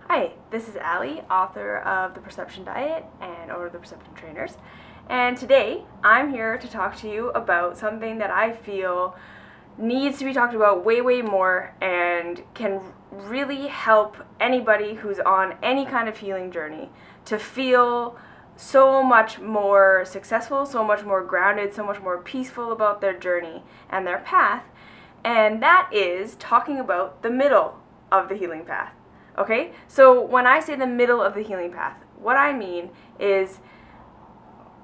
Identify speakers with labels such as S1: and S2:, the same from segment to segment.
S1: Hi, this is Allie, author of The Perception Diet and owner of The Perception Trainers. And today I'm here to talk to you about something that I feel needs to be talked about way, way more and can really help anybody who's on any kind of healing journey to feel so much more successful, so much more grounded, so much more peaceful about their journey and their path. And that is talking about the middle of the healing path. Okay, so when I say the middle of the healing path, what I mean is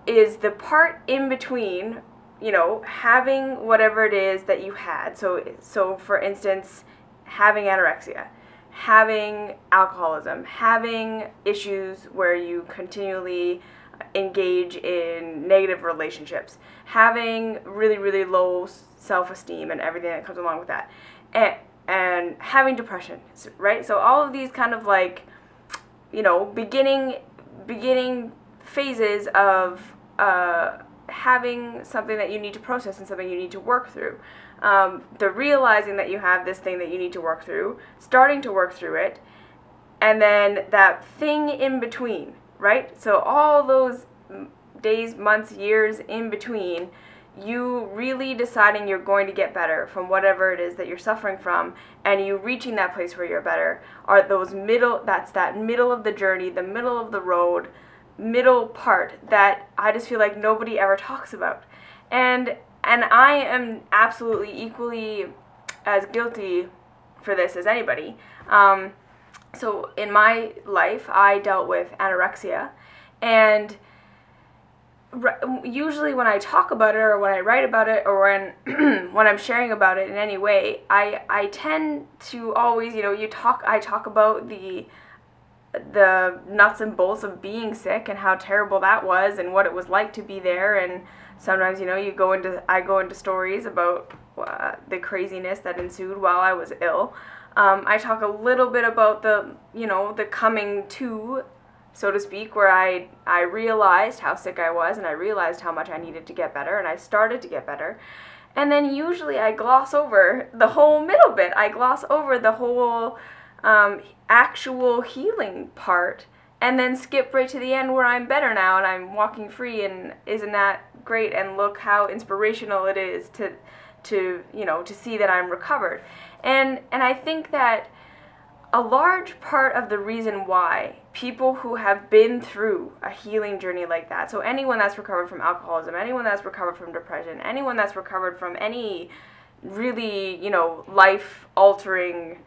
S1: the part in between, having whatever it is that you had. So for instance, having anorexia, having alcoholism, having issues where you continually engage in negative relationships, having really, really low self-esteem and everything that comes along with that. And having depression, right? So all of these kind of beginning phases of having something that you need to process and something you need to work through. The realizing that you have this thing that you need to work through, starting to work through it, and then that thing in between, right? So all those days, months, years in between, you really deciding you're going to get better from whatever it is that you're suffering from, and you reaching that place where you're better, are those that's that middle of the journey, the middle of the road, middle part that I just feel like nobody ever talks about. And I am absolutely equally as guilty for this as anybody. So in my life, I dealt with anorexia, and usually when I talk about it or when I write about it or when I'm sharing about it in any way, I tend to always, I talk about the nuts and bolts of being sick and how terrible that was and what it was like to be there. And sometimes, I go into stories about the craziness that ensued while I was ill. I talk a little bit about the coming to, so to speak, where I realized how sick I was, and I realized how much I needed to get better, and I started to get better. And then usually I gloss over the whole middle bit. I gloss over the whole actual healing part, and then skip right to the end where I'm better now and I'm walking free, and isn't that great, and look how inspirational it is to see that I'm recovered. And I think that a large part of the reason why people who have been through a healing journey like that, so anyone that's recovered from alcoholism, anyone that's recovered from depression, anyone that's recovered from any really, life-altering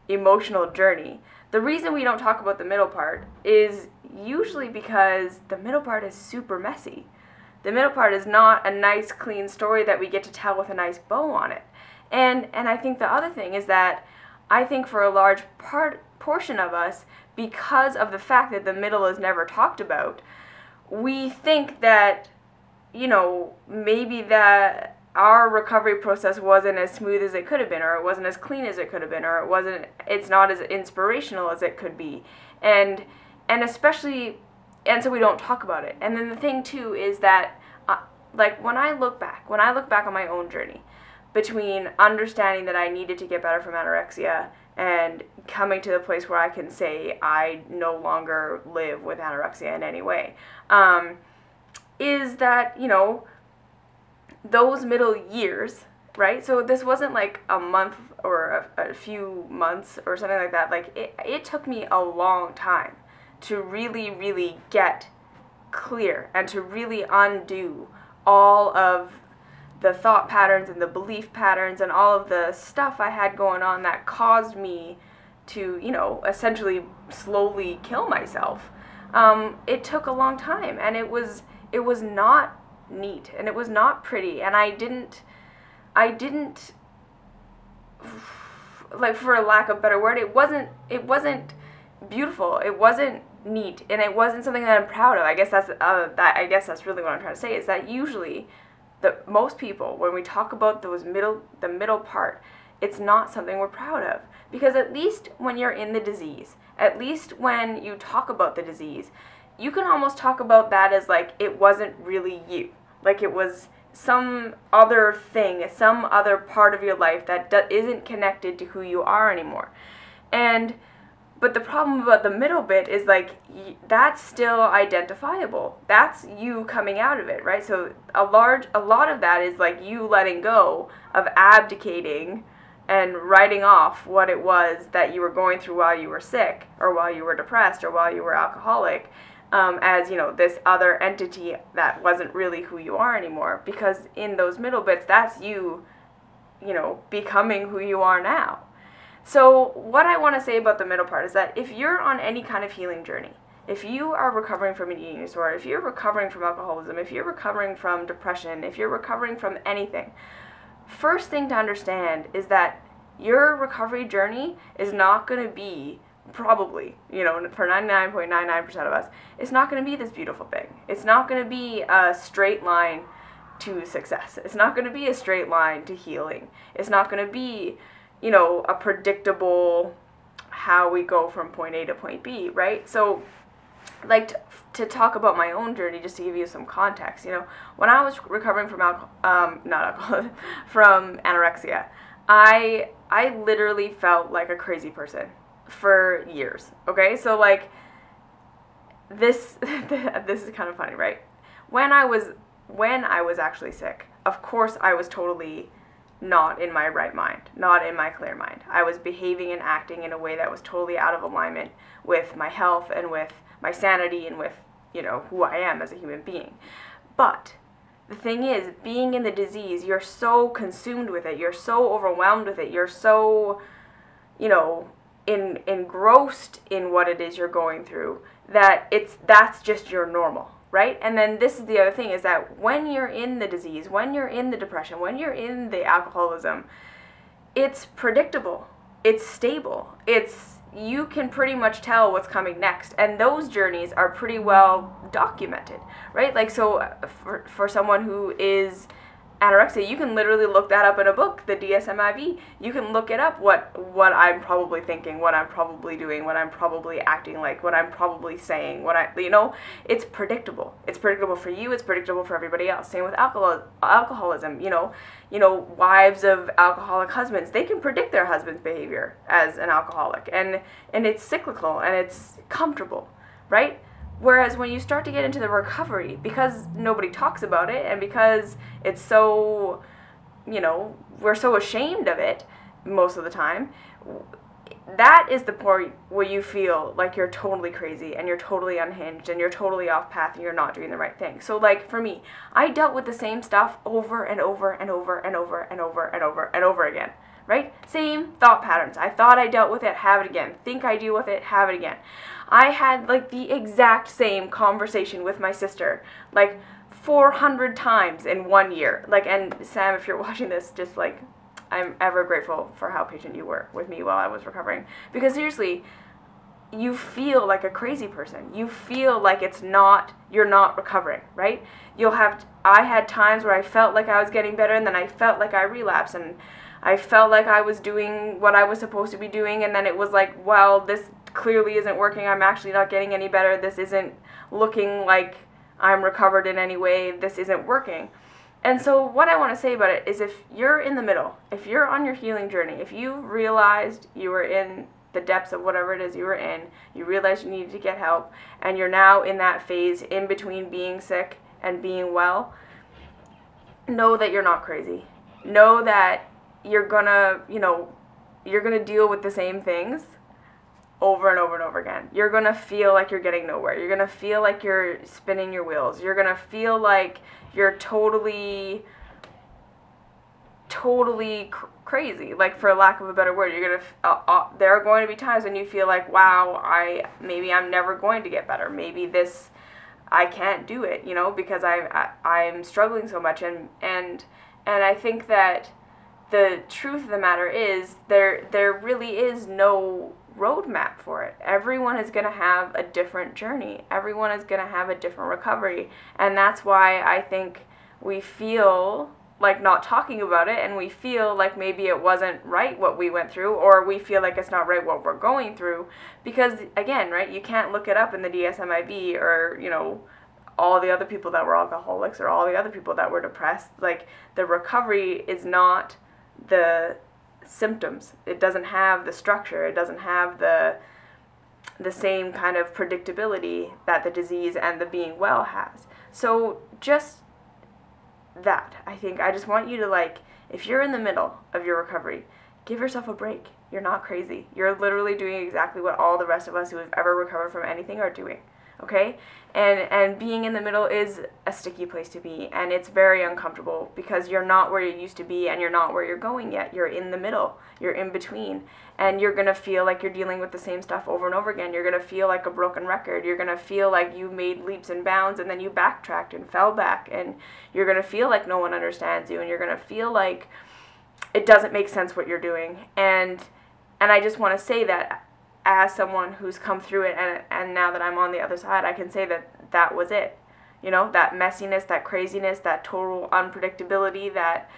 S1: emotional journey, the reason we don't talk about the middle part is usually because the middle part is super messy. The middle part is not a nice, clean story that we get to tell with a nice bow on it. And I think the other thing is that I think for a large portion of us, because of the fact that the middle is never talked about, we think that, maybe that our recovery process wasn't as smooth as it could have been, or it wasn't as clean as it could have been, or it's not as inspirational as it could be. And so we don't talk about it. And then the thing too is that, when I look back on my own journey, between understanding that I needed to get better from anorexia and coming to the place where I can say I no longer live with anorexia in any way, is that, those middle years, right? So this wasn't like a month or a few months or something like that. Like it took me a long time to really, really get clear and to really undo all of the thought patterns and the belief patterns and all of the stuff I had going on that caused me to, essentially slowly kill myself. It took a long time, and it was not neat, and it was not pretty, and I didn't, like, for a lack of a better word, it wasn't beautiful, it wasn't neat, and it wasn't something that I'm proud of. I guess that's really what I'm trying to say, is that usually most people, when we talk about the middle part, it's not something we're proud of. Because at least when you're in the disease, at least when you talk about the disease, you can almost talk about that as like it wasn't really you. Like it was some other thing, some other part of your life that isn't connected to who you are anymore. And But the problem about the middle bit is like that's still identifiable. That's you coming out of it, right? So a lot of that is like you letting go of abdicating and writing off what it was that you were going through while you were sick or while you were depressed or while you were alcoholic, as, you know, this other entity that wasn't really who you are anymore. Because in those middle bits, that's you, you know, becoming who you are now. So what I want to say about the middle part is that if you're on any kind of healing journey, if you are recovering from an eating disorder, if you're recovering from alcoholism, if you're recovering from depression, if you're recovering from anything, first thing to understand is that your recovery journey is not going to be, probably, you know, for 99.99% of us, it's not going to be this beautiful thing. It's not going to be a straight line to success. It's not going to be a straight line to healing. It's not going to be, you know, a predictable how we go from point A to point B, right? So, like, to talk about my own journey, just to give you some context, you know, when I was recovering from from anorexia, I literally felt like a crazy person for years, okay? So, like, this is kind of funny, right? When I was actually sick, of course I was totally not in my right mind, not in my clear mind. I was behaving and acting in a way that was totally out of alignment with my health and with my sanity and with, you know, who I am as a human being. But the thing is, being in the disease, you're so consumed with it, you're so overwhelmed with it, you're so, you know, engrossed in what it is you're going through, that that's just your normal, right? And then this is the other thing, is that when you're in the disease, when you're in the depression, when you're in the alcoholism, it's predictable, it's stable, you can pretty much tell what's coming next, and those journeys are pretty well documented, right? Like, so for someone who is anorexia, you can literally look that up in a book, the DSM-IV. You can look it up, what I'm probably thinking, what I'm probably doing, what I'm probably acting like, what I'm probably saying, you know, it's predictable. It's predictable for you, it's predictable for everybody else. Same with alcoholism, you know, wives of alcoholic husbands, they can predict their husband's behavior as an alcoholic, and it's cyclical, and it's comfortable, right? Whereas when you start to get into the recovery, because nobody talks about it, and because it's so, you know, we're so ashamed of it most of the time, that is the point where you feel like you're totally crazy, and you're totally unhinged, and you're totally off path, and you're not doing the right thing. So, like, for me, I dealt with the same stuff over and over and over and over and over and over and over again, right? Same thought patterns. I thought I dealt with it, have it again. Think I deal with it, have it again. I had, like, the exact same conversation with my sister, like, 400 times in 1 year. Like, and Sam, if you're watching this, just, like, I'm ever grateful for how patient you were with me while I was recovering. Because seriously, you feel like a crazy person. You feel like you're not recovering, right? I had times where I felt like I was getting better, and then I felt like I relapsed, and I felt like I was doing what I was supposed to be doing, and then it was like, well, this clearly isn't working. I'm actually not getting any better. This isn't looking like I'm recovered in any way. This isn't working. And so what I want to say about it is, if you're in the middle, if you're on your healing journey, if you realized you were in the depths of whatever it is you were in, you realized you needed to get help, and you're now in that phase in between being sick and being well, know that you're not crazy. Know that you're gonna deal with the same things over and over and over again. You're gonna feel like you're getting nowhere. You're gonna feel like you're spinning your wheels. You're gonna feel like you're totally crazy, like, for lack of a better word. You're gonna there are going to be times when you feel like, wow, maybe I'm never going to get better. Maybe I can't do it, you know, because I'm struggling so much, and I think that the truth of the matter is there really is no roadmap for it. Everyone is going to have a different journey. Everyone is going to have a different recovery, and that's why I think we feel like not talking about it, and we feel like maybe it wasn't right what we went through, or we feel like it's not right what we're going through, because, again, right, you can't look it up in the DSM-IV, or, you know, all the other people that were alcoholics, or all the other people that were depressed. Like, the recovery is not the symptoms. It doesn't have the structure. It doesn't have the the same kind of predictability that the disease and the being well has. So just that, I think I just want you to, like, if you're in the middle of your recovery, give yourself a break. You're not crazy. You're literally doing exactly what all the rest of us who have ever recovered from anything are doing. Okay? And being in the middle is a sticky place to be, and it's very uncomfortable because you're not where you used to be and you're not where you're going yet. You're in the middle. You're in between. And you're going to feel like you're dealing with the same stuff over and over again. You're going to feel like a broken record. You're going to feel like you made leaps and bounds and then you backtracked and fell back. And you're going to feel like no one understands you, and you're going to feel like it doesn't make sense what you're doing. And I just want to say that as someone who's come through it, and now that I'm on the other side, I can say that that was it. You know, that messiness, that craziness, that total unpredictability, that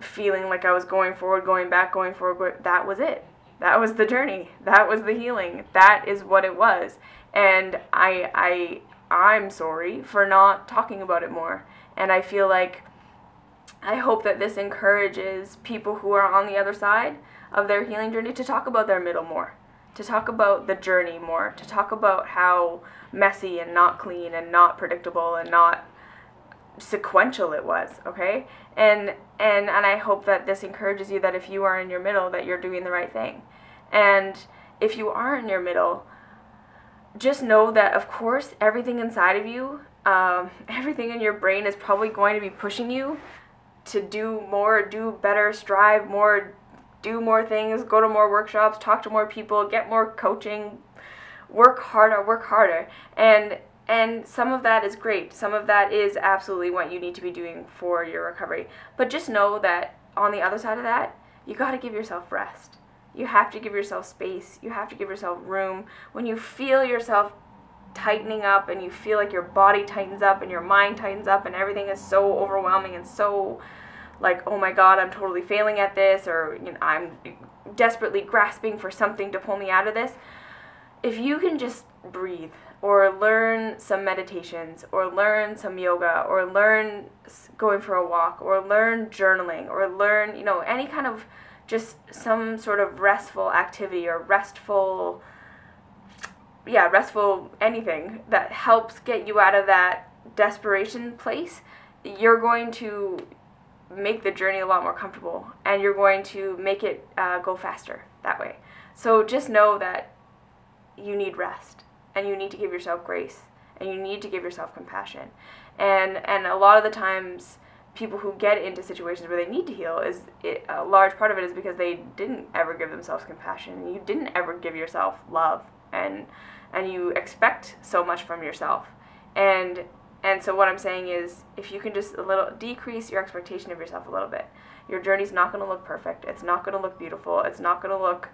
S1: feeling like I was going forward, going back, going forward, that was it. That was the journey. That was the healing. That is what it was. And I'm sorry for not talking about it more. And I feel like I hope that this encourages people who are on the other side of their healing journey to talk about their middle more, to talk about the journey more, to talk about how messy and not clean and not predictable and not sequential it was, okay? And I hope that this encourages you that if you are in your middle, that you're doing the right thing. And if you are in your middle, just know that, of course, everything inside of you, everything in your brain is probably going to be pushing you to do more, do better, strive more, do more things, go to more workshops, talk to more people, get more coaching, work harder. And some of that is great. Some of that is absolutely what you need to be doing for your recovery. But just know that on the other side of that, you got to give yourself rest. You have to give yourself space. You have to give yourself room. When you feel yourself tightening up and you feel like your body tightens up and your mind tightens up and everything is so overwhelming and so like, oh my God, I'm totally failing at this, or you know, I'm desperately grasping for something to pull me out of this. If you can just breathe, or learn some meditations, or learn some yoga, or learn going for a walk, or learn journaling, or learn, you know, any kind of just some sort of restful activity or restful anything that helps get you out of that desperation place, you're going to make the journey a lot more comfortable, and you're going to make it go faster that way. So just know that you need rest, and you need to give yourself grace, and you need to give yourself compassion. And a lot of the times, people who get into situations where they need to heal, a large part of it is because they didn't ever give themselves compassion. You didn't ever give yourself love, and you expect so much from yourself. And so what I'm saying is, if you can just decrease your expectation of yourself a little bit, your journey's not going to look perfect. It's not going to look beautiful. It's not going to look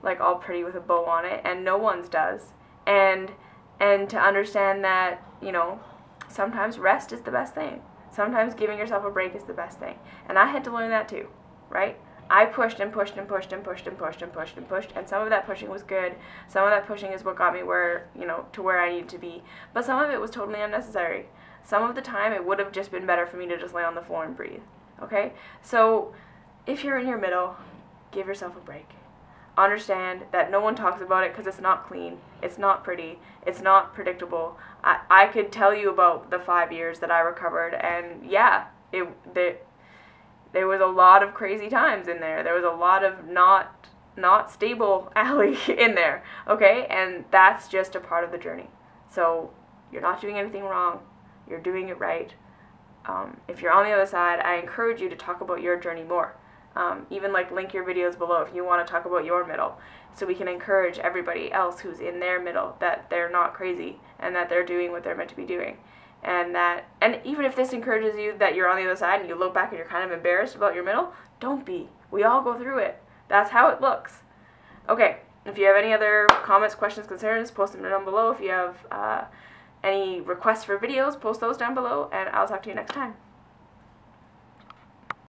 S1: like all pretty with a bow on it, and no one's does. And to understand that, you know, sometimes rest is the best thing. Sometimes giving yourself a break is the best thing. And I had to learn that too, right? I pushed and pushed and pushed and pushed and pushed and pushed and pushed, and some of that pushing was good. Some of that pushing is what got me where, you know, to where I needed to be. But some of it was totally unnecessary. Some of the time it would have just been better for me to just lay on the floor and breathe, okay? So if you're in your middle, give yourself a break. Understand that no one talks about it because it's not clean, it's not pretty, it's not predictable. I could tell you about the 5 years that I recovered, and yeah, there was a lot of crazy times in there. There was a lot of not stable alley in there, okay? And that's just a part of the journey. So you're not doing anything wrong. You're doing it right. If you're on the other side, I encourage you to talk about your journey more. Even like link your videos below if you want to talk about your middle, so we can encourage everybody else who's in their middle that they're not crazy and that they're doing what they're meant to be doing. And even if this encourages you that you're on the other side and you look back and you're kind of embarrassed about your middle, don't be. We all go through it. That's how it looks. Okay, if you have any other comments, questions, concerns, post them down below. If you have any requests for videos, post those down below, and I'll talk to you next time.